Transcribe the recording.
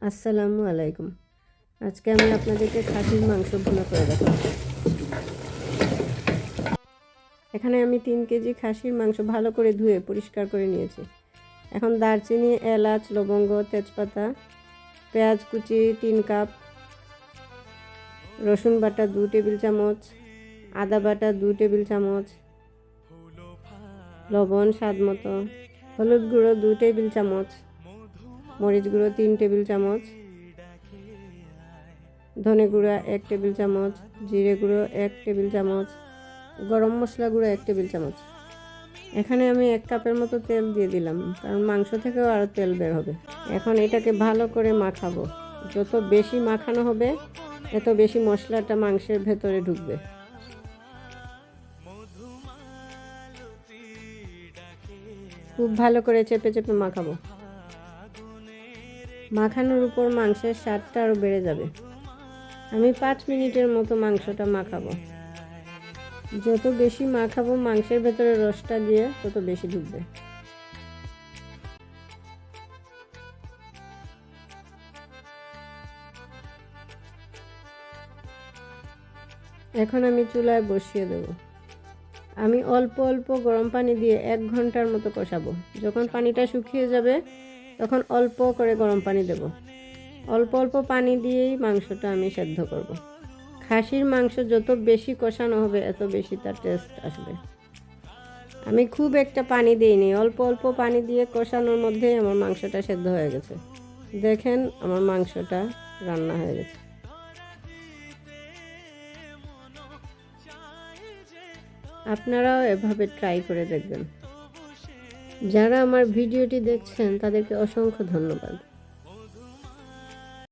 আসসালামু আলাইকুম। আজকে আমি আপনাদেরকে খাসির মাংস ভুনা করে দেখাবো। এখানে আমি 3 কেজি খাসির মাংস ভালো করে ধুয়ে পরিষ্কার করে নিয়েছি। এখন দারচিনি, এলাচ, লবঙ্গ, তেজপাতা, পেঁয়াজ কুচি 3 কাপ, রসুন বাটা 2 টেবিল চামচ, আদা বাটা 2 টেবিল চামচ, লবণ স্বাদ মতো, হলুদ গুঁড়ো 2 টেবিল চামচ, মরিচ গুঁড়ো 3 টেবিল চামচ, ধনে গুঁড়া 1 টেবিল চামচ, জিরে গুঁড়ো 1 টেবিল চামচ, গরম মশলা গুঁড়ো 1 টেবিল চামচ। এখানে আমি 1 কাপের মতো তেল দিয়ে দিলাম, কারণ মাংস থেকেও আরও তেল বের হবে। এখন এটাকে ভালো করে মাখাবো। যত বেশি মাখানো হবে এত বেশি মশলাটা মাংসের ভেতরে ঢুকবে। খুব ভালো করে চেপে চেপে মাখাবো। মাখানোর উপর মাংসের স্বাদটা আরও বেড়ে যাবে। আমি 5 মিনিটের মতো মাংসটা মাখাবো। যত বেশি মাখাবো মাংসের ভেতরে রসটা গিয়ে তত বেশি ঢুকবে। এখন আমি চুলায় বসিয়ে দেব। আমি অল্প অল্প গরম পানি দিয়ে 1 ঘন্টার মতো কষাবো। যখন পানিটা শুকিয়ে যাবে তখন অল্প করে গরম পানি দেব। অল্প অল্প পানি দিয়েই মাংসটা আমি সেদ্ধ করব। খাসির মাংস যত বেশি কষানো হবে এত বেশি তার টেস্ট আসবে। আমি খুব একটা পানি দিইনি, অল্প অল্প পানি দিয়ে কষানোর মধ্যেই আমার মাংসটা সেদ্ধ হয়ে গেছে। দেখেন আমার মাংসটা রান্না হয়ে গেছে। আপনারাও এভাবে ট্রাই করে দেখবেন। যারা আমার ভিডিওটি দেখছেন তাদেরকে অসংখ্য ধন্যবাদ।